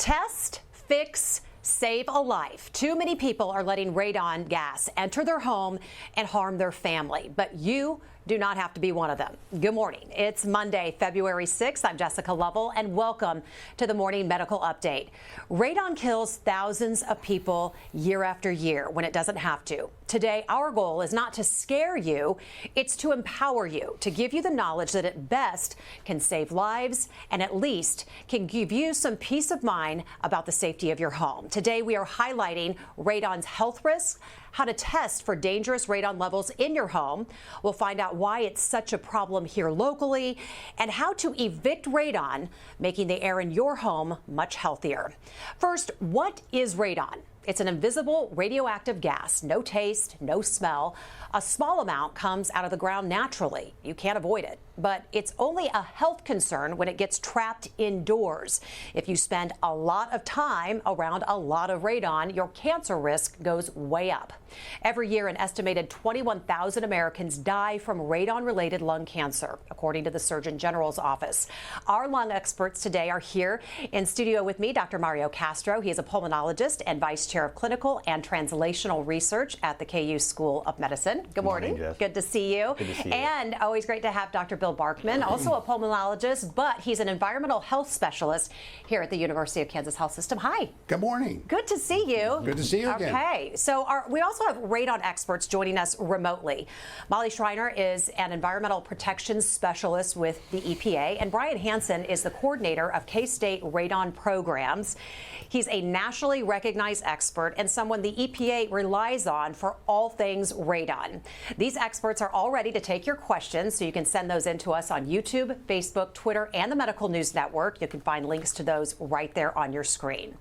Test, fix, save a life. Too many people are letting radon gas enter their home and harm their family, but you do not have to be one of them. Good morning. It's Monday, February 6th. I'm Jessica Lovell, and welcome to the Morning Medical Update. Radon kills thousands of people year after year when it doesn't have to. Today, our goal is not to scare you, it's to empower you, to give you the knowledge that at best can save lives and at least can give you some peace of mind about the safety of your home. Today, we are highlighting radon's health risks, how to test for dangerous radon levels in your home. We'll find out why it's such a problem here locally and how to evict radon, making the air in your home much healthier. First, what is radon? It's an invisible radioactive gas, no taste, no smell. A small amount comes out of the ground naturally. You can't avoid it, but it's only a health concern when it gets trapped indoors. If you spend a lot of time around a lot of radon, your cancer risk goes way up. Every year, an estimated 21,000 Americans die from radon-related lung cancer, according to the Surgeon General's office. Our lung experts today are here in studio with me, Dr. Mario Castro. He is a pulmonologist and Vice Chair of Clinical and Translational Research at the KU School of Medicine. Good morning. Good to see you. Good to see you. And always great to have Dr. Bill Barkman, also a pulmonologist, but he's an environmental health specialist here at the University of Kansas Health System. Hi. Good morning. Good to see you. Good to see you again. Okay, so we also have radon experts joining us remotely. Molly Schreiner is an environmental protection specialist with the EPA, and Brian Hanson is the coordinator of K-State radon programs. He's a nationally recognized expert and someone the EPA relies on for all things radon. These experts are all ready to take your questions, so you can send those in to us on YouTube, Facebook, Twitter, and the Medical News Network. You can find links to those right there on your screen.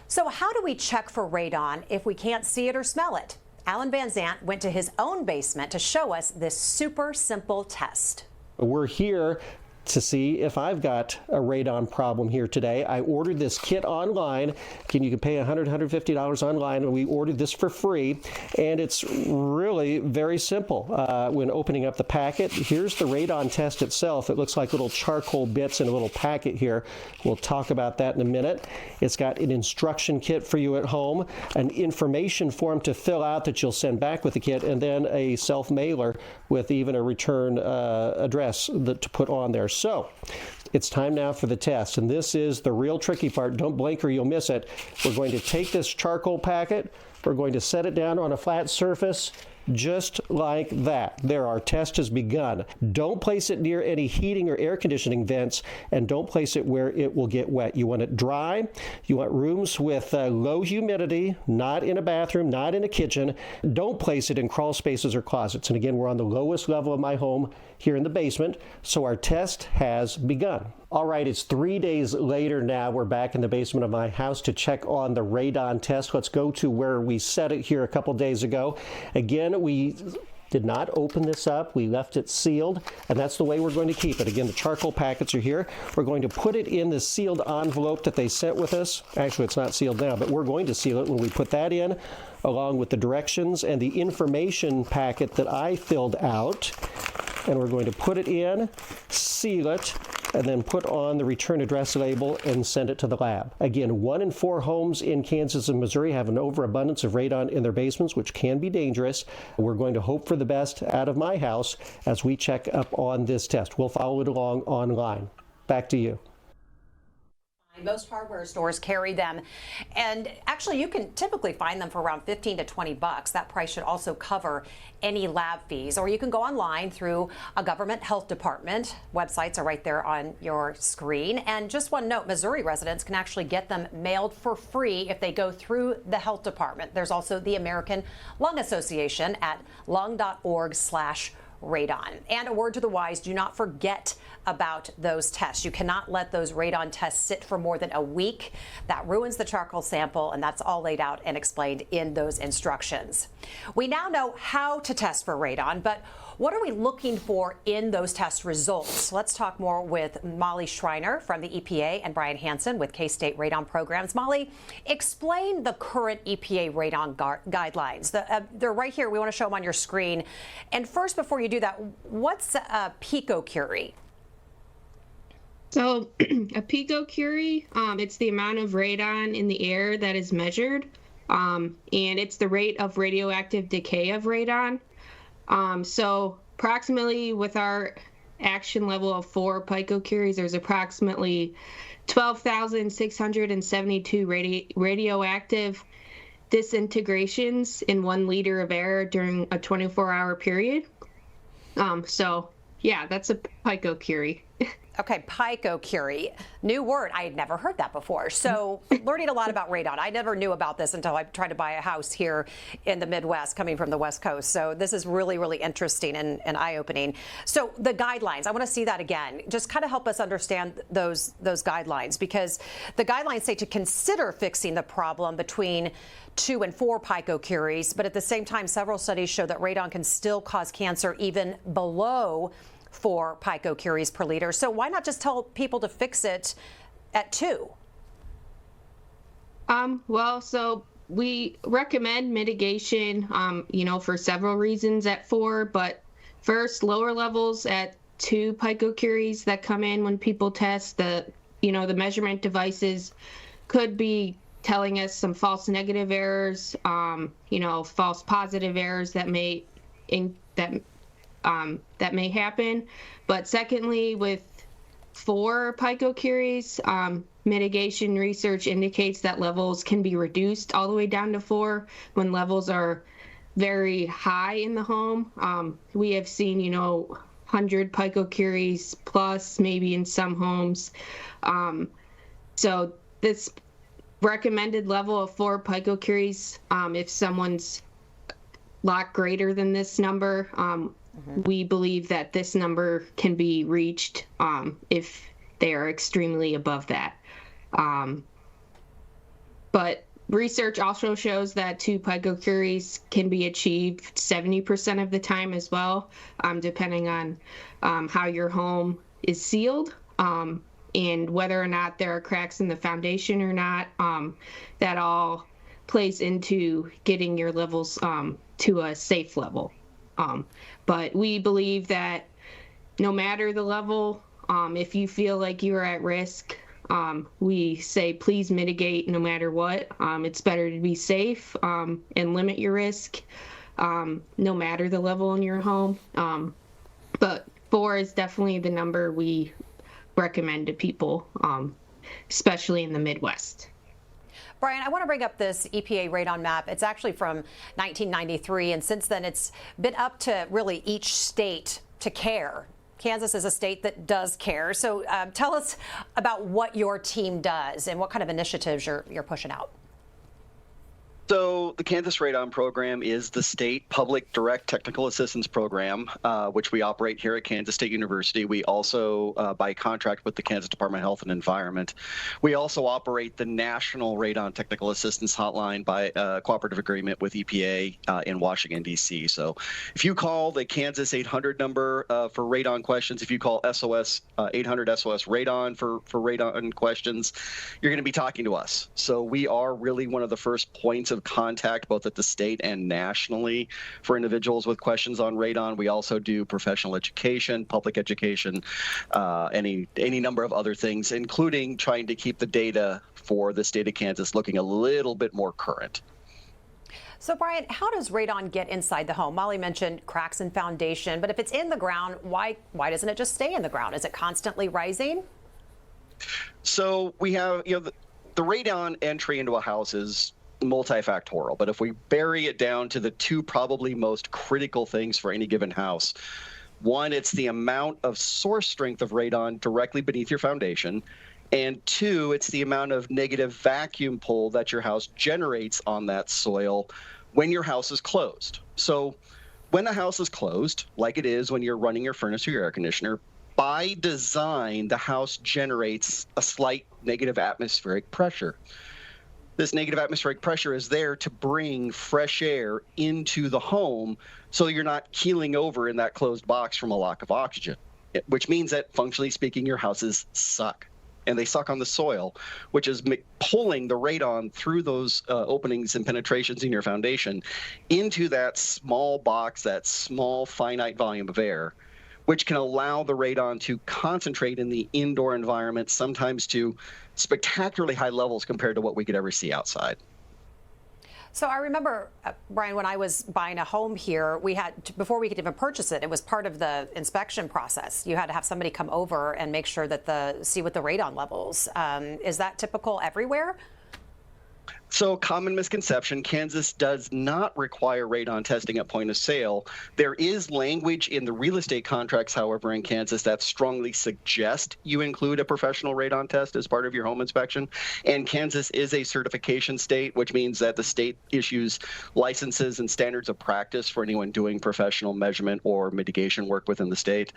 So how do we check for radon if we can't see it or smell it? Alan Van Zant went to his own basement to show us this super simple test. We're here to see if I've got a radon problem here today. I ordered this kit online. You can pay $100, $150 online, and we ordered this for free. And it's really very simple. When opening up the packet, here's the radon test itself. It looks like little charcoal bits in a little packet here. We'll talk about that in a minute. It's got an instruction kit for you at home, an information form to fill out that you'll send back with the kit, and then a self-mailer with even a return address to put on there. So it's time now for the test, and this is the real tricky part. Don't blink or you'll miss it. We're going to take this charcoal packet, we're going to set it down on a flat surface, just like that. There, our test has begun. Don't place it near any heating or air conditioning vents, and don't place it where it will get wet. You want it dry. You want rooms with low humidity, not in a bathroom, not in a kitchen. Don't place it in crawl spaces or closets. And again, we're on the lowest level of my home here in the basement, so our test has begun. All right, it's 3 days later now. We're back in the basement of my house to check on the radon test. Let's go to where we set it here a couple days ago. Again, we did not open this up. We left it sealed, and that's the way we're going to keep it. Again, the charcoal packets are here. We're going to put it in the sealed envelope that they sent with us. Actually, it's not sealed now, but we're going to seal it when we put that in, along with the directions and the information packet that I filled out. And we're going to put it in, seal it, and then put on the return address label and send it to the lab. Again, 1 in 4 homes in Kansas and Missouri have an overabundance of radon in their basements, which can be dangerous. We're going to hope for the best out of my house as we check up on this test. We'll follow it along online. Back to you. Most hardware stores carry them, and actually you can typically find them for around 15 to 20 bucks. That price should also cover any lab fees, or you can go online through a government health department. Websites are right there on your screen. And just one note, Missouri residents can actually get them mailed for free if they go through the health department. There's also the American Lung Association at lung.org/radon. And a word to the wise, do not forget about those tests. You cannot let those radon tests sit for more than a week. That ruins the charcoal sample, and that's all laid out and explained in those instructions. We now know how to test for radon, but what are we looking for in those test results? Let's talk more with Molly Schreiner from the EPA and Brian Hanson with K-State Radon Programs. Molly, explain the current EPA radon guidelines. They're right here. We want to show them on your screen. And first, before you do that, what's a picocurie? So a picocurie, it's the amount of radon in the air that is measured, and it's the rate of radioactive decay of radon. So approximately with our action level of 4 picocuries, there's approximately 12,672 radioactive disintegrations in 1 liter of air during a 24-hour period. So yeah, that's a picocurie. Okay, picocurie, new word. I had never heard that before. So learning a lot about radon. I never knew about this until I tried to buy a house here in the Midwest, coming from the West Coast. So this is really, really interesting and eye-opening. So the guidelines, I want to see that again. Just kind of help us understand those guidelines, because the guidelines say to consider fixing the problem between 2 and 4 picocuries, but at the same time, several studies show that radon can still cause cancer even below 4 picocuries per liter. So why not just tell people to fix it at 2? Well, so we recommend mitigation, for several reasons at 4, but first, lower levels at 2 picocuries that come in when people test the measurement devices could be telling us some false negative errors, false positive errors that may happen. But secondly, with 4 picocuries, mitigation research indicates that levels can be reduced all the way down to 4 when levels are very high in the home. We have seen, 100 picocuries plus maybe in some homes. So this recommended level of 4 picocuries, if someone's a lot greater than this number, we believe that this number can be reached if they are extremely above that. But research also shows that 2 picocuries can be achieved 70% of the time as well, depending on how your home is sealed and whether or not there are cracks in the foundation or not. That all plays into getting your levels to a safe level. But we believe that no matter the level, if you feel like you're at risk, we say please mitigate no matter what. It's better to be safe and limit your risk no matter the level in your home. But 4 is definitely the number we recommend to people, especially in the Midwest. Brian, I want to bring up this EPA radon map. It's actually from 1993, and since then it's been up to really each state to care. Kansas is a state that does care. So tell us about what your team does and what kind of initiatives you're pushing out. So the Kansas Radon Program is the state public direct technical assistance program, which we operate here at Kansas State University. We also, by contract with the Kansas Department of Health and Environment, we also operate the National Radon Technical Assistance Hotline by cooperative agreement with EPA in Washington, D.C. So if you call the Kansas 800 number for radon questions, if you call SOS 800 SOS Radon for radon questions, you're going to be talking to us. So we are really one of the first points of contact both at the state and nationally for individuals with questions on radon. We also do professional education, public education, any number of other things, including trying to keep the data for the state of Kansas looking a little bit more current. So, Brian, how does radon get inside the home? Molly mentioned cracks in foundation, but if it's in the ground, why doesn't it just stay in the ground? Is it constantly rising? So we have, the radon entry into a house is multifactorial, but if we bury it down to the 2 probably most critical things for any given house, 1, it's the amount of source strength of radon directly beneath your foundation, and 2, it's the amount of negative vacuum pull that your house generates on that soil when your house is closed. So when a house is closed, like it is when you're running your furnace or your air conditioner, by design, the house generates a slight negative atmospheric pressure. This negative atmospheric pressure is there to bring fresh air into the home so you're not keeling over in that closed box from a lack of oxygen, which means that, functionally speaking, your houses suck. And they suck on the soil, which is pulling the radon through those openings and penetrations in your foundation into that small box, that small finite volume of air, which can allow the radon to concentrate in the indoor environment, sometimes to spectacularly high levels compared to what we could ever see outside. So I remember, Brian, when I was buying a home here, we had, before we could even purchase it, it was part of the inspection process. You had to have somebody come over and make sure that see what the radon levels. Is that typical everywhere? So, common misconception, Kansas does not require radon testing at point of sale. There is language in the real estate contracts, however, in Kansas that strongly suggest you include a professional radon test as part of your home inspection. And Kansas is a certification state, which means that the state issues licenses and standards of practice for anyone doing professional measurement or mitigation work within the state.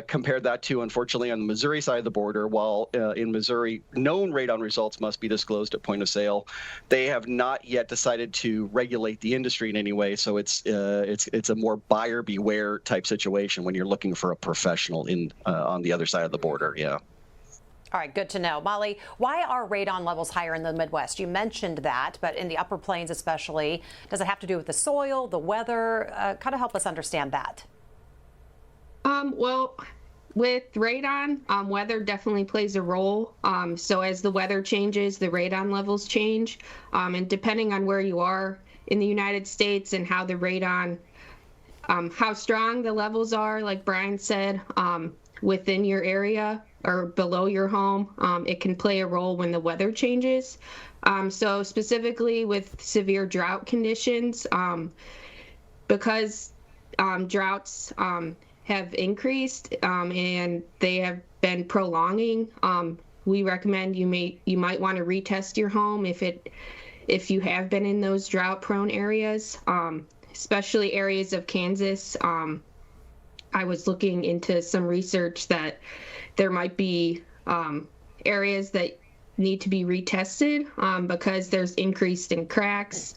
Compare that to, unfortunately, on the Missouri side of the border, while in Missouri, known radon results must be disclosed at point of sale. They have not yet decided to regulate the industry in any way, so it's a more buyer beware type situation when you're looking for a professional on the other side of the border. Yeah. All right, good to know. Molly, why are radon levels higher in the Midwest? You mentioned that, but in the upper plains especially, does it have to do with the soil, the weather? Kind of help us understand that. Well, with radon, weather definitely plays a role. So as the weather changes, the radon levels change. And depending on where you are in the United States and how the radon, how strong the levels are, like Brian said, within your area or below your home, it can play a role when the weather changes. So specifically with severe drought conditions, because droughts have increased and they have been prolonging, we recommend you might want to retest your home if you have been in those drought prone areas, especially areas of Kansas. I was looking into some research that there might be areas that need to be retested because there's increase in cracks,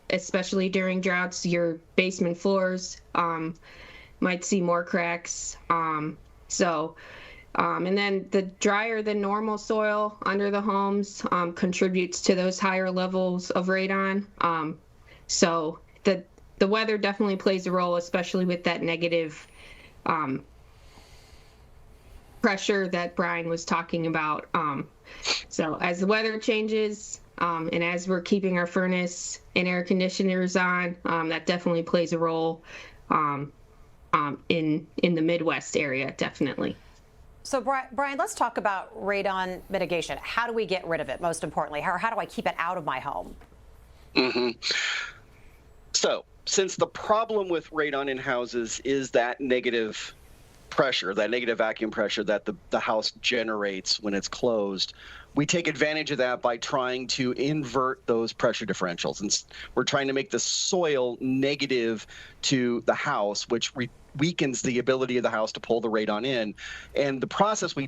especially during droughts. Your basement floors might see more cracks. And then the drier than normal soil under the homes contributes to those higher levels of radon. So the weather definitely plays a role, especially with that negative pressure that Brian was talking about. So as the weather changes and as we're keeping our furnace and air conditioners on, that definitely plays a role in the Midwest area, definitely. So Brian, let's talk about radon mitigation. How do we get rid of it, most importantly? How do I keep it out of my home? Mm-hmm. So since the problem with radon in houses is that negative pressure, that negative vacuum pressure that the house generates when it's closed, we take advantage of that by trying to invert those pressure differentials. And we're trying to make the soil negative to the house, which weakens the ability of the house to pull the radon in. And the process we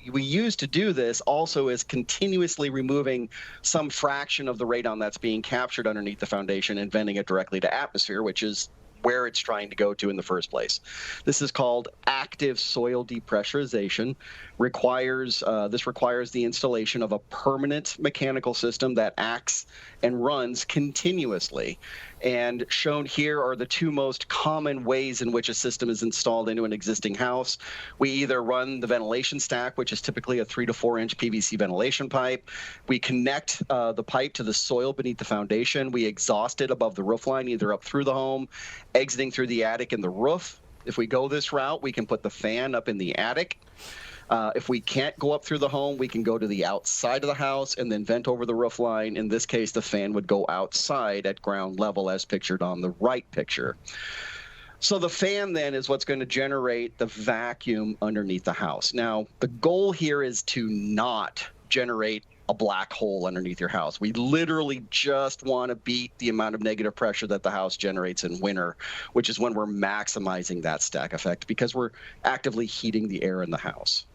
use to do this also is continuously removing some fraction of the radon that's being captured underneath the foundation and venting it directly to atmosphere, which is where it's trying to go to in the first place. This is called active soil depressurization. This requires the installation of a permanent mechanical system that acts and runs continuously. And shown here are the two most common ways in which a system is installed into an existing house. We either run the ventilation stack, which is typically a 3 to 4 inch PVC ventilation pipe. We connect the pipe to the soil beneath the foundation. We exhaust it above the roof line, either up through the home, exiting through the attic and the roof. If we go this route, we can put the fan up in the attic. If we can't go up through the home, we can go to the outside of the house and then vent over the roof line. In this case, the fan would go outside at ground level as pictured on the right picture. So the fan then is what's going to generate the vacuum underneath the house. Now, the goal here is to not generate a black hole underneath your house. We literally just want to beat the amount of negative pressure that the house generates in winter, which is when we're maximizing that stack effect because we're actively heating the air in the house.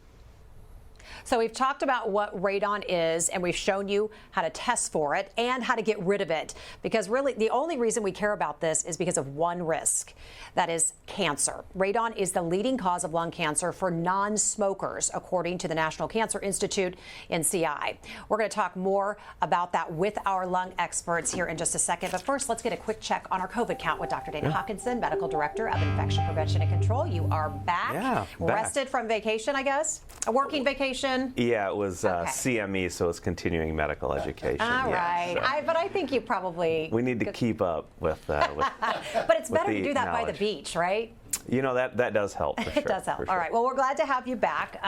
So we've talked about what radon is, and we've shown you how to test for it and how to get rid of it, because really the only reason we care about this is because of one risk, that is cancer. Radon is the leading cause of lung cancer for non-smokers, according to the National Cancer Institute, NCI. We're going to talk more about that with our lung experts here in just a second, but first let's get a quick check on our COVID count with Dr. Dana Hanson, Medical Director of Infection Prevention and Control. You are back. Back. Rested from vacation, I guess? A working vacation? Yeah, it was CME, so it's continuing medical education. All right. So But I think you probably... we need to keep up with but it's better to do that by the beach, right? You know, that does help, for sure. It does help. Sure. All right. Well, we're glad to have you back.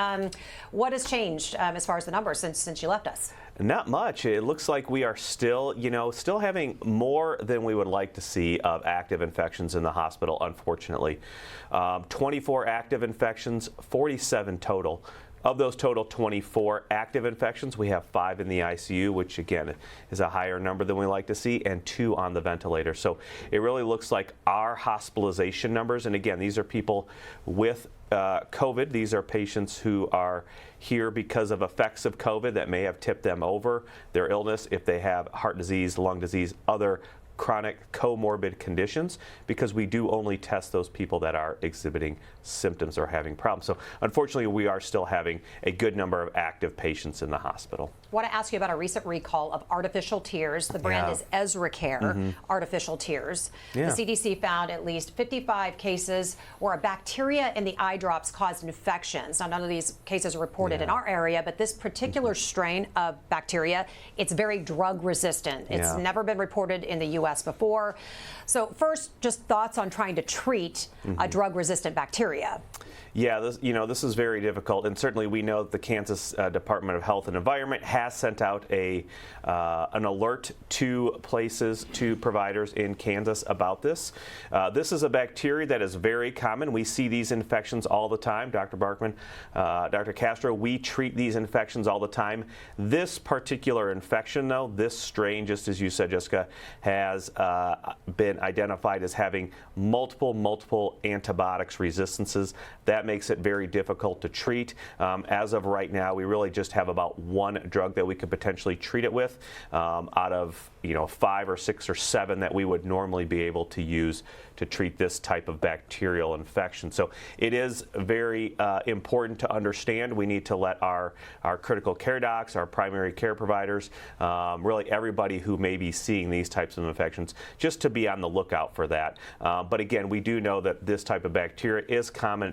What has changed as far as the numbers since you left us? Not much. It looks like we are still, still having more than we would like to see of active infections in the hospital, unfortunately. 24 active infections, 47 total. Of those total 24 active infections, we have 5 in the ICU, which again is a higher number than we like to see, and 2 on the ventilator. So it really looks like our hospitalization numbers, and again, these are people with COVID. These are patients who are here because of effects of COVID that may have tipped them over their illness, if they have heart disease, lung disease, other chronic comorbid conditions, because we do only test those people that are exhibiting symptoms or having problems. So unfortunately, we are still having a good number of active patients in the hospital. I want to ask you about a recent recall of artificial tears. The brand is EzraCare artificial tears. Yeah. The CDC found at least 55 cases where a bacteria in the eye drops caused infections. Now, none of these cases are reported in our area, but this particular strain of bacteria, it's very drug resistant. It's never been reported in the U.S. before. So first, just thoughts on trying to treat a drug-resistant bacteria. Yeah, this is very difficult, and certainly we know that the Kansas Department of Health and Environment has sent out an alert to providers in Kansas about this. This is a bacteria that is very common. We see these infections all the time. Dr. Barkman, Dr. Castro, we treat these infections all the time. This particular infection, though, this strain, just as you said, Jessica, has been identified as having multiple antibiotics resistances. That makes it very difficult to treat. As of right now, we really just have about 1 drug that we could potentially treat it with out of 5 or 6 or 7 that we would normally be able to use to treat this type of bacterial infection. So it is very important to understand. We need to let our critical care docs, our primary care providers, really everybody who may be seeing these types of infections, just to be on the lookout for that. But again, we do know that this type of bacteria is common.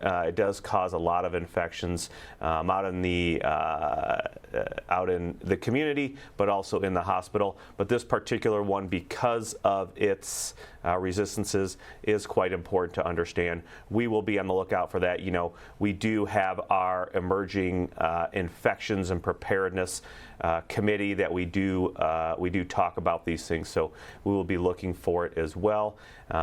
It does cause a lot of infections out in the community, but also in the hospital. But this particular one, because of its resistances, is quite important to understand. We will be on the lookout for that. We do have our emerging infections and preparedness committee that we do talk about these things. So we will be looking for it as well.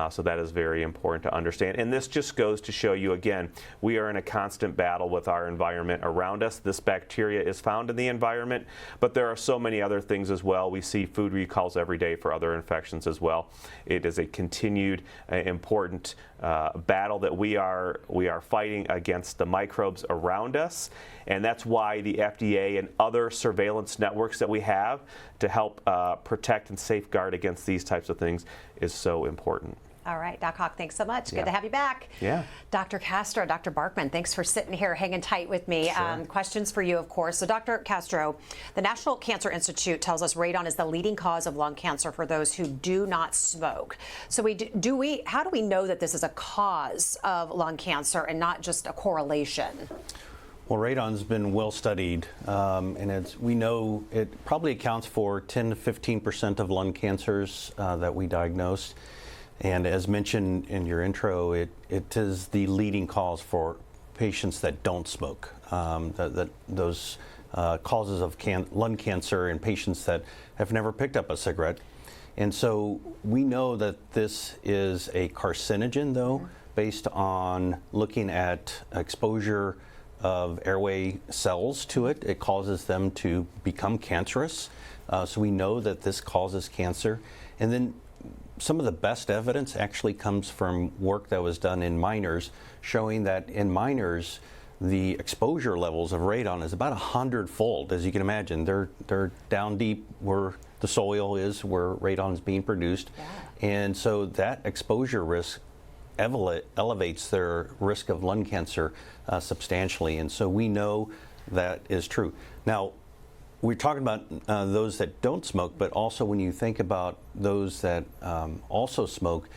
So that is very important to understand. And this just goes to show you, again, we are in a constant battle with our environment around us. This bacteria is found in the environment, but there are so many other things as well. We see food recalls every day for other infections as well. It is a continued important battle that we are fighting against the microbes around us. And that's why the FDA and other surveillance networks that we have to help protect and safeguard against these types of things is so important. All right, Doc Hawk, thanks so much. Good to have you back. Yeah. Dr. Castro, Dr. Barkman, thanks for sitting here hanging tight with me. Sure. Questions for you, of course. So, Dr. Castro, the National Cancer Institute tells us radon is the leading cause of lung cancer for those who do not smoke. So, how do we know that this is a cause of lung cancer and not just a correlation? Well, radon's been well studied, and we know it probably accounts for 10 to 15% of lung cancers that we diagnose. And as mentioned in your intro, it is the leading cause for patients that don't smoke. Those causes of lung cancer in patients that have never picked up a cigarette. And so we know that this is a carcinogen, though, based on looking at exposure of airway cells to it. It causes them to become cancerous. So we know that this causes cancer. And then some of the best evidence actually comes from work that was done in minors, showing that in minors, the exposure levels of radon is about 100-fold. As you can imagine, they're down deep where the soil is, where radon is being produced. Yeah. And so that exposure risk elevates their risk of lung cancer substantially. And so we know that is true. Now, we're talking about those that don't smoke, but also when you think about those that also smoke,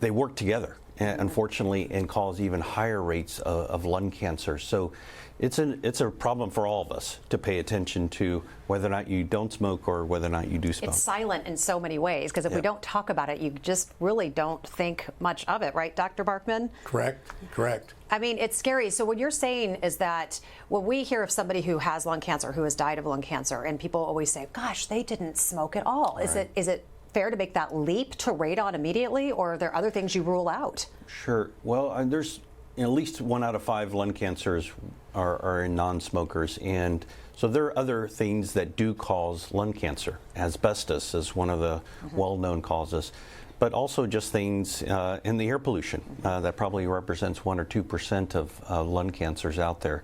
they work together, unfortunately, and cause even higher rates of lung cancer. So it's a problem for all of us to pay attention to whether or not you don't smoke or whether or not you do smoke. It's silent in so many ways, because if we don't talk about it, you just really don't think much of it, right, Dr. Barkman? Correct. I mean, it's scary. So what you're saying is that when we hear of somebody who has lung cancer, who has died of lung cancer, and people always say, gosh, they didn't smoke at all. Right. Is it fair to make that leap to radon immediately, or are there other things you rule out? Sure. Well, there's at least 1 out of 5 lung cancers are in non-smokers, and so there are other things that do cause lung cancer. Asbestos is one of the well-known causes, but also just things in the air pollution that probably represents 1 or 2% of lung cancers out there.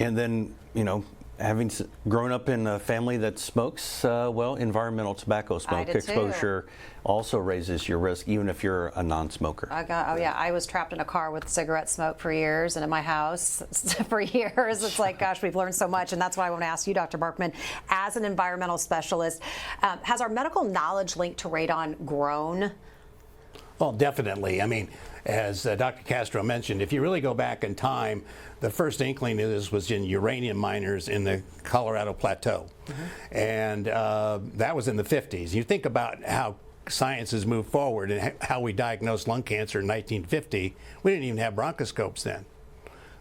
And then, having grown up in a family that smokes, environmental tobacco smoke exposure also raises your risk, even if you're a non-smoker. I was trapped in a car with cigarette smoke for years, and in my house for years. It's like, gosh, we've learned so much, and that's why I want to ask you, Dr. Barkman, as an environmental specialist, has our medical knowledge linked to radon grown? Well, definitely. I mean, as Dr. Castro mentioned, if you really go back in time, the first inkling of this was in uranium miners in the Colorado Plateau. And that was in the 50s. You think about how science has moved forward and how we diagnosed lung cancer in 1950. We didn't even have bronchoscopes then.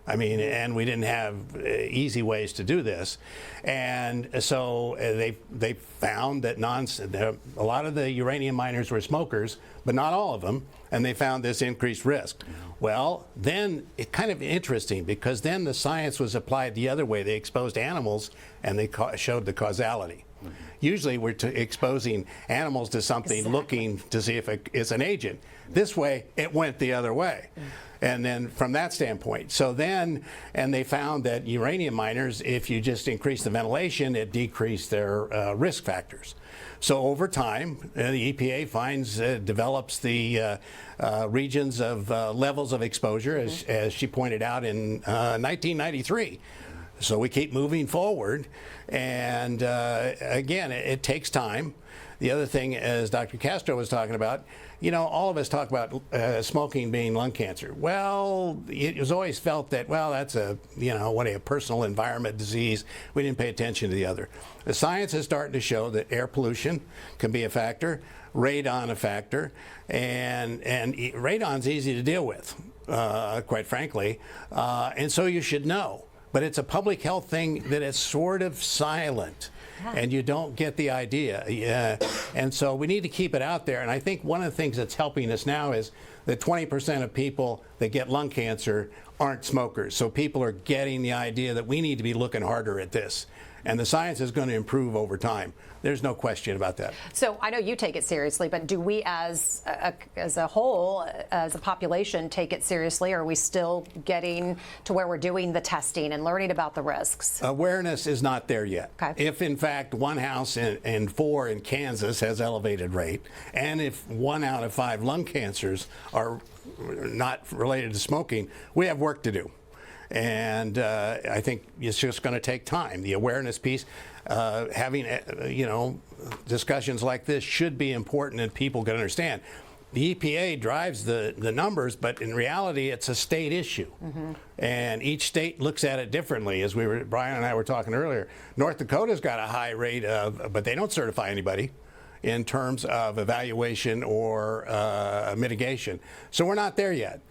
I mean, and we didn't have easy ways to do this. And so they found that a lot of the uranium miners were smokers, but not all of them, and they found this increased risk. Well, then it's kind of interesting, because then the science was applied the other way. They exposed animals, and they showed the causality. Usually we're exposing animals to something looking to see if it's an agent. This way, it went the other way. And then from that standpoint, and they found that uranium miners, if you just increase the ventilation, it decreased their risk factors. So over time, the EPA develops the regions of levels of exposure, as she pointed out in 1993. So we keep moving forward, and again, it takes time. The other thing, as Dr. Castro was talking about, all of us talk about smoking being lung cancer. Well, it was always felt that, that's a personal environment disease. We didn't pay attention to the other. The science is starting to show that air pollution can be a factor, radon a factor, and radon's easy to deal with, quite frankly, and so you should know. But it's a public health thing that is sort of silent. And you don't get the idea. And so we need to keep it out there. And I think one of the things that's helping us now is that 20% of people that get lung cancer aren't smokers. So people are getting the idea that we need to be looking harder at this. And the science is going to improve over time. There's no question about that. So I know you take it seriously, but do we as a whole, as a population, take it seriously? Or are we still getting to where we're doing the testing and learning about the risks? Awareness is not there yet. Okay. If, in fact, 1 house in 4 in Kansas has elevated rate, and if 1 out of 5 lung cancers are not related to smoking, we have work to do. And I think it's just going to take time. The awareness piece, having discussions like this should be important, and people can understand. The EPA drives the numbers, but in reality, it's a state issue, and each state looks at it differently. As Brian and I were talking earlier, North Dakota's got a high rate but they don't certify anybody in terms of evaluation or mitigation. So we're not there yet,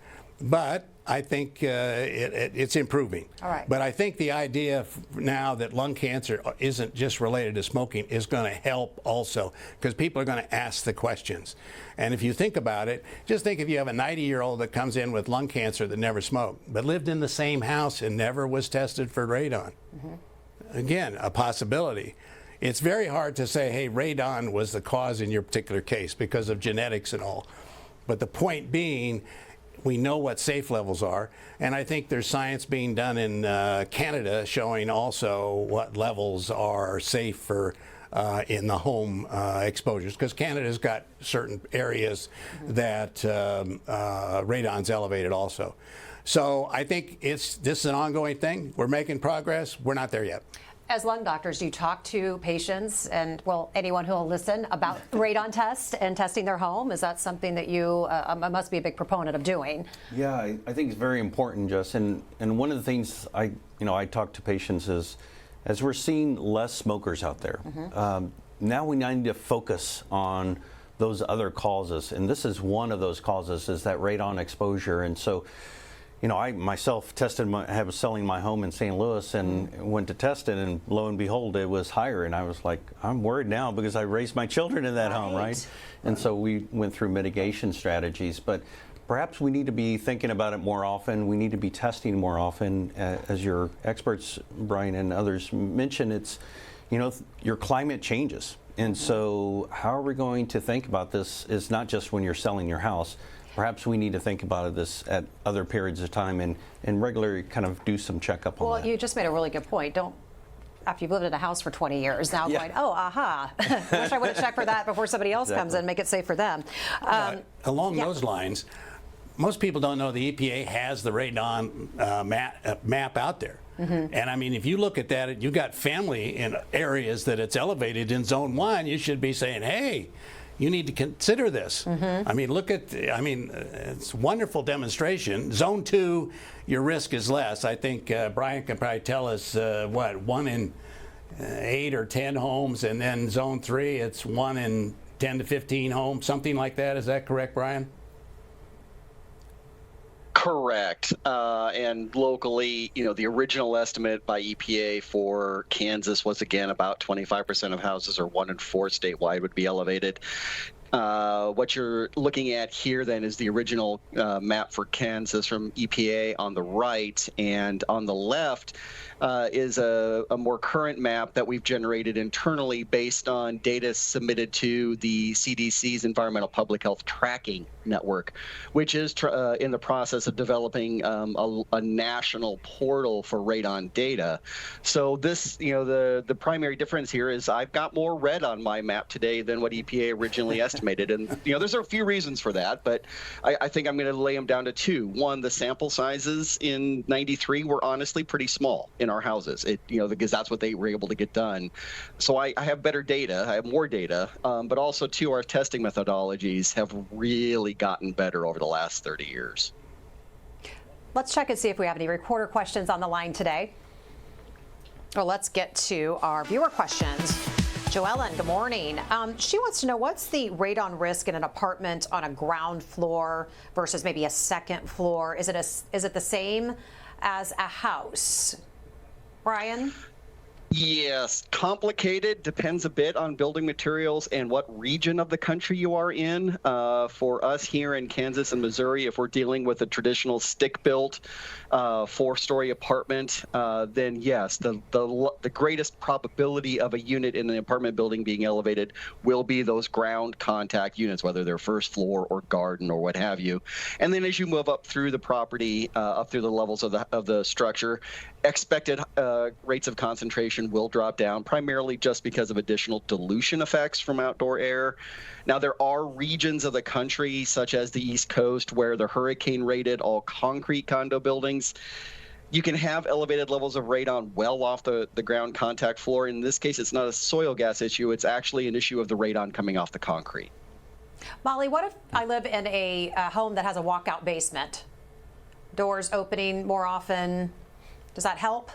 but I think it's improving. All right. But I think the idea now that lung cancer isn't just related to smoking is going to help also, because people are going to ask the questions. And if you think about it, just think if you have a 90-year-old that comes in with lung cancer that never smoked, but lived in the same house and never was tested for radon. Again, a possibility. It's very hard to say, hey, radon was the cause in your particular case because of genetics and all. But the point being, we know what safe levels are, and I think there's science being done in Canada showing also what levels are safe for in the home exposures, because Canada's got certain areas that radon's elevated also. So I think this is an ongoing thing. We're making progress. We're not there yet. As lung doctors, do you talk to patients and, well, anyone who will listen about radon tests and testing their home? Is that something that you must be a big proponent of doing? Yeah, I think it's very important, Jess. And one of the things I talk to patients is, as we're seeing less smokers out there, now we need to focus on those other causes. And this is one of those causes, is that radon exposure. And so, I myself was selling my home in St. Louis and went to test it, and lo and behold, it was higher. And I was like, I'm worried now because I raised my children in that home, right? And so we went through mitigation strategies. But perhaps we need to be thinking about it more often. We need to be testing more often. As your experts, Brian, and others mentioned, it's, your climate changes. And so how are we going to think about this is not just when you're selling your house. Perhaps we need to think about this at other periods of time and regularly kind of do some checkup on that. Well, you just made a really good point. After you've lived in a house for 20 years, now going, oh, aha. Wish I would have checked for that before somebody else comes in, make it safe for them. Along those lines, most people don't know the EPA has the radon map out there. And I mean, if you look at that, you've got family in areas that it's elevated in zone 1, you should be saying, hey, you need to consider this. I mean, it's a wonderful demonstration. Zone 2, your risk is less. I think Brian can probably tell us 1 in 8 or 10 homes, and then zone 3, it's 1 in 10 to 15 homes, something like that. Is that correct, Brian? Correct. And locally, the original estimate by EPA for Kansas was, again, about 25% of houses, or 1 in 4 statewide, would be elevated. What you're looking at here then is the original map for Kansas from EPA on the right, and on the left is a more current map that we've generated internally based on data submitted to the CDC's Environmental Public Health Tracking Network, which is in the process of developing a national portal for radon data. So this, the primary difference here is I've got more red on my map today than what EPA originally estimated. And, there's a few reasons for that, but I think I'm going to lay them down to 2. One, the sample sizes in 93 were honestly pretty small in our houses, because that's what they were able to get done. So I have better data, I have more data, but also 2, our testing methodologies have really gotten better over the last 30 years. Let's check and see if we have any reporter questions on the line today. Well, let's get to our viewer questions. Joellen, good morning. She wants to know, what's the radon risk in an apartment on a ground floor versus maybe a second floor? Is it the same as a house? Brian? Yes, complicated, depends a bit on building materials and what region of the country you are in. For us here in Kansas and Missouri, if we're dealing with a traditional stick-built 4-story apartment, then yes, the greatest probability of a unit in an apartment building being elevated will be those ground contact units, whether they're first floor or garden or what have you. And then as you move up through the property, up through the levels of the structure, expected rates of concentration will drop down, primarily just because of additional dilution effects from outdoor air. Now, there are regions of the country, such as the East Coast, where the hurricane-rated all concrete condo buildings, you can have elevated levels of radon well off the ground contact floor. In this case, it's not a soil gas issue. It's actually an issue of the radon coming off the concrete. Molly, what if I live in a home that has a walkout basement? Doors opening more often. Does that help?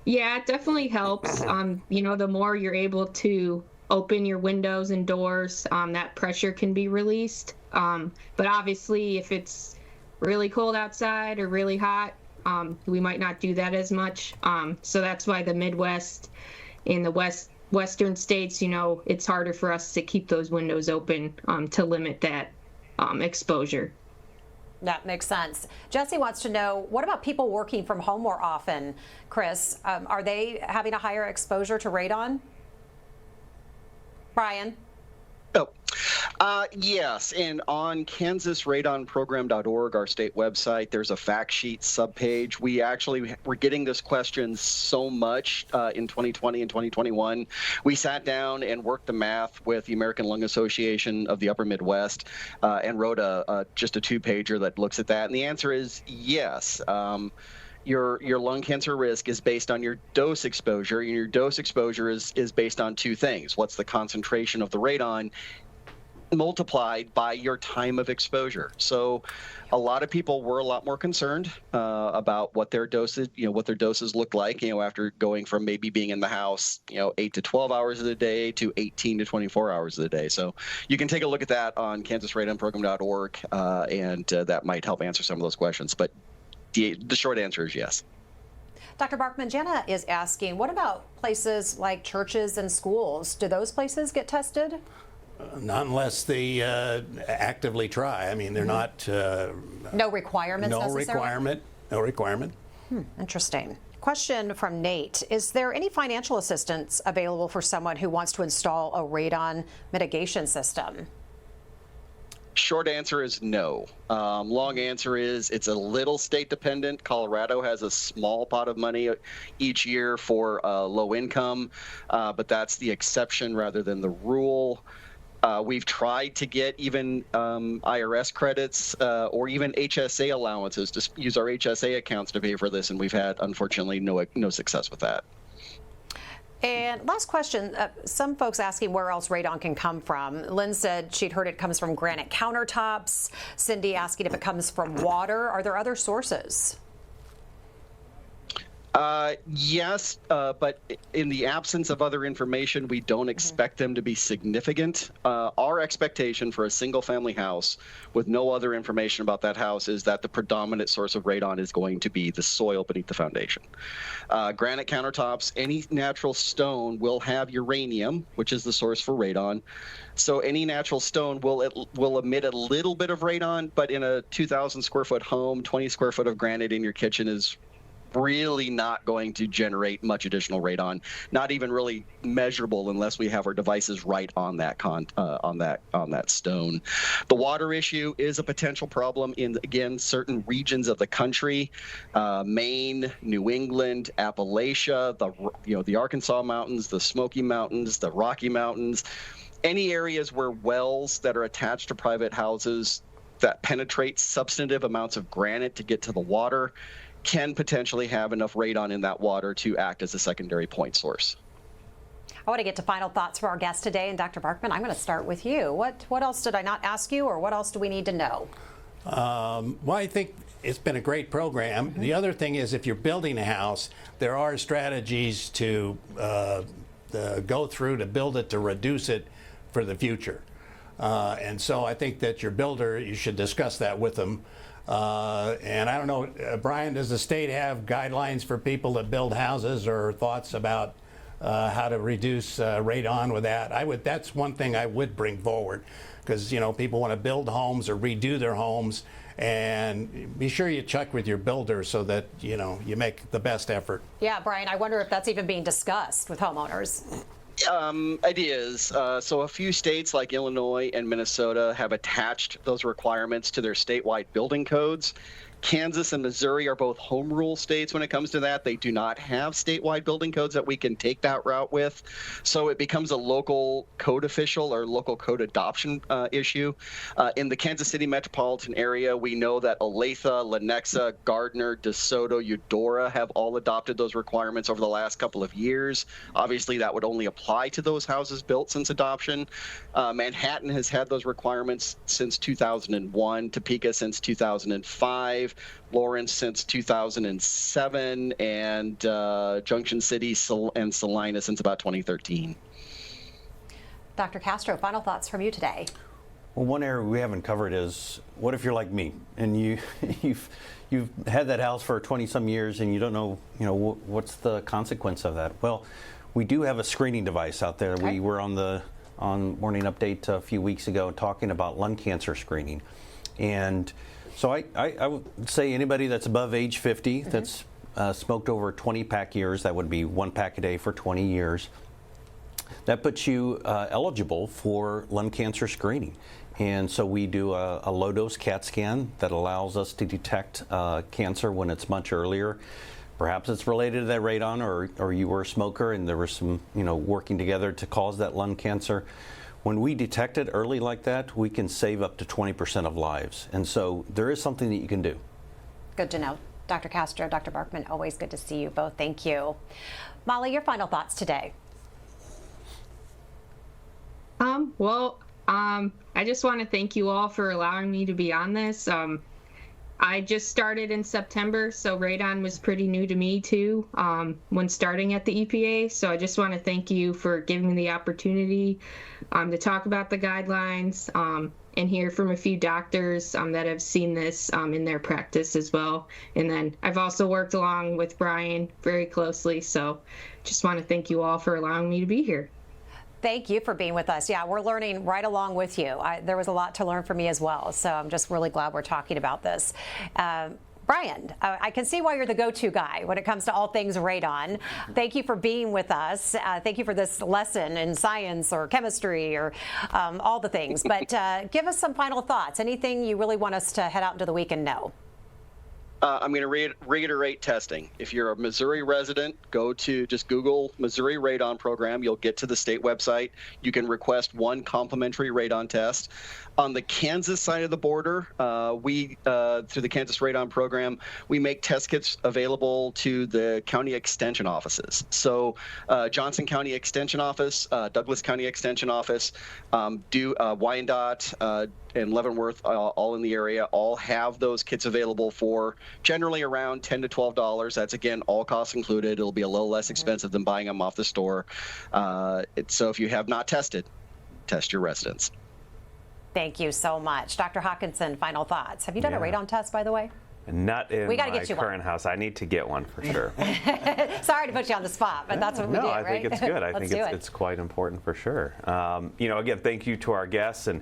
Yeah, it definitely helps. The more you're able to open your windows and doors, that pressure can be released. But obviously, if it's really cold outside or really hot, we might not do that as much. So that's why the Midwest and the Western states, it's harder for us to keep those windows open to limit that exposure. That makes sense. Jesse wants to know, what about people working from home more often? Chris, are they having a higher exposure to radon? Brian? Oh, Yes, and on kansasradonprogram.org, our state website, there's a fact sheet subpage. We're getting this question so much in 2020 and 2021. We sat down and worked the math with the American Lung Association of the Upper Midwest and wrote just a two-pager that looks at that. And the answer is yes. Your lung cancer risk is based on your dose exposure, and your dose exposure is based on two things. What's the concentration of the radon multiplied by your time of exposure? So a lot of people were a lot more concerned about what their doses looked like, after going from maybe being in the house, 8 to 12 hours of the day to 18 to 24 hours of the day. So you can take a look at that on kansasradonprogram.org, and that might help answer some of those questions. But the short answer is yes. Dr. Barkman, Jenna is asking, what about places like churches and schools? Do those places get tested? Not unless they actively try. I mean, they're not. No requirements necessarily? No requirement. Interesting. Question from Nate. Is there any financial assistance available for someone who wants to install a radon mitigation system? Short answer is no. Long answer is it's a little state dependent. Colorado has a small pot of money each year for low income, but that's the exception rather than the rule. We've tried to get even IRS credits or even HSA allowances to use our HSA accounts to pay for this, and we've had, unfortunately, no success with that. And last question, some folks asking where else radon can come from. Lynn said she'd heard it comes from granite countertops. Cindy asking if it comes from water. Are there other sources? Yes, but in the absence of other information, we don't expect them to be significant. Our expectation for a single-family house with no other information about that house is that the predominant source of radon is going to be the soil beneath the foundation. Granite countertops, any natural stone will have uranium, which is the source for radon. So any natural stone will emit a little bit of radon, but in a 2,000 square foot home, 20 square foot of granite in your kitchen is really not going to generate much additional radon, not even really measurable unless we have our devices right on that stone. The water issue is a potential problem in, again, certain regions of the country, Maine, New England, Appalachia, the Arkansas Mountains, the Smoky Mountains, the Rocky Mountains, any areas where wells that are attached to private houses that penetrate substantive amounts of granite to get to the water can potentially have enough radon in that water to act as a secondary point source. I want to get to final thoughts for our guest today, and Dr. Barkman, I'm going to start with you. What else did I not ask you, or what else do we need to know? Well, I think it's been a great program. The other thing is, if you're building a house, there are strategies to go through to build it, to reduce it for the future. And so I think that your builder, you should discuss that with them. And I don't know, Brian, does the state have guidelines for people that build houses or thoughts about how to reduce radon with that? That's one thing I would bring forward, because people want to build homes or redo their homes, and be sure you check with your builder so that you make the best effort. Yeah, Brian, I wonder if that's even being discussed with homeowners. It is. So a few states like Illinois and Minnesota have attached those requirements to their statewide building codes. Kansas and Missouri are both home rule states when it comes to that. They do not have statewide building codes that we can take that route with. So it becomes a local code official or local code adoption issue. In the Kansas City metropolitan area, we know that Olathe, Lenexa, Gardner, DeSoto, Eudora have all adopted those requirements over the last couple of years. Obviously, that would only apply to those houses built since adoption. Manhattan has had those requirements since 2001, Topeka since 2005. Lawrence since 2007, and Junction City and Salina since about 2013. Dr. Castro, final thoughts from you today. Well, one area we haven't covered is, what if you're like me and you've had that house for 20-some years and you don't know, what's the consequence of that? Well, we do have a screening device out there. Okay. We were on Morning Update a few weeks ago talking about lung cancer screening, and so I would say anybody that's above age 50 that's smoked over 20 pack years, that would be 1 pack a day for 20 years, that puts you eligible for lung cancer screening. And so we do a low-dose CAT scan that allows us to detect cancer when it's much earlier. Perhaps it's related to that radon, or you were a smoker and there was some, working together to cause that lung cancer. When we detect it early like that, we can save up to 20% of lives. And so there is something that you can do. Good to know. Dr. Castro, Dr. Barkman, always good to see you both. Thank you. Molly, your final thoughts today. I just want to thank you all for allowing me to be on this. I just started in September, so radon was pretty new to me too when starting at the EPA. So I just want to thank you for giving me the opportunity to talk about the guidelines and hear from a few doctors that have seen this in their practice as well. And then I've also worked along with Brian very closely. So just want to thank you all for allowing me to be here. Thank you for being with us. Yeah, we're learning right along with you. There was a lot to learn for me as well, so I'm just really glad we're talking about this. Brian, I can see why you're the go-to guy when it comes to all things radon. Thank you for being with us. Thank you for this lesson in science or chemistry or all the things. But give us some final thoughts. Anything you really want us to head out into the week and know? I'm going to reiterate testing. If you're a Missouri resident, just Google Missouri Radon Program. You'll get to the state website. You can request one complimentary radon test. On the Kansas side of the border, we, through the Kansas Radon Program, we make test kits available to the county extension offices. So Johnson County Extension Office, Douglas County Extension Office, Wyandotte, and Leavenworth, all in the area, all have those kits available for generally around $10 to $12. That's, again, all costs included. It'll be a little less expensive than buying them off the store. So if you have not tested, test your residents. Thank you so much. Dr. Hawkinson, final thoughts. Have you done a radon test, by the way? Not in we gotta my get you current house. I need to get one for sure. Sorry to put you on the spot, but that's what we do, right? No, I think it's good. I think it's quite important for sure. Again, thank you to our guests and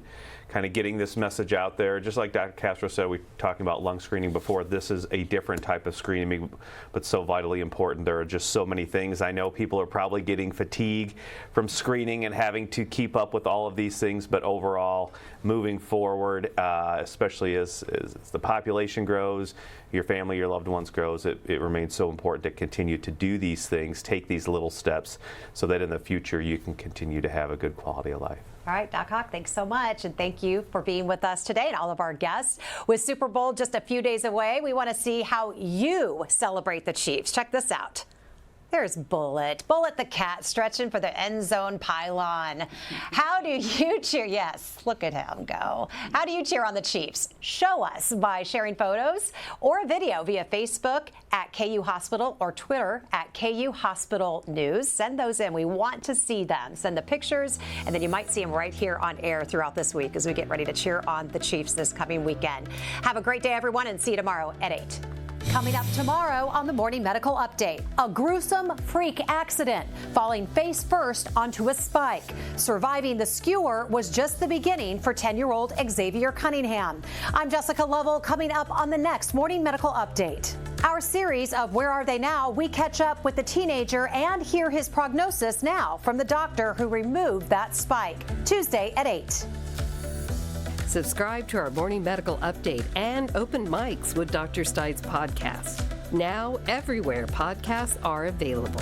kind of getting this message out there. Just like Dr. Castro said, we were talking about lung screening before. This is a different type of screening, but so vitally important. There are just so many things. I know people are probably getting fatigue from screening and having to keep up with all of these things, but overall, moving forward, especially as the population grows, your family, your loved ones grows, it remains so important to continue to do these things, take these little steps, so that in the future you can continue to have a good quality of life. All right, Doc Hawk, thanks so much. And thank you for being with us today and all of our guests. With Super Bowl just a few days away, we want to see how you celebrate the Chiefs. Check this out. There's Bullet the cat stretching for the end zone pylon. How do you cheer? Yes, look at him go. How do you cheer on the Chiefs? Show us by sharing photos or a video via Facebook at KU Hospital or Twitter at KU Hospital News. Send those in. We want to see them. Send the pictures, and then you might see them right here on air throughout this week as we get ready to cheer on the Chiefs this coming weekend. Have a great day, everyone, and see you tomorrow at 8. Coming up tomorrow on the Morning Medical Update, a gruesome freak accident, falling face first onto a spike. Surviving the skewer was just the beginning for 10-year-old Xavier Cunningham. I'm Jessica Lovell. Coming up on the next Morning Medical Update. Our series of Where Are They Now? We catch up with the teenager and hear his prognosis now from the doctor who removed that spike. Tuesday at 8. Subscribe to our Morning Medical Update and Open Mics with Dr. Stites podcast. Now everywhere podcasts are available.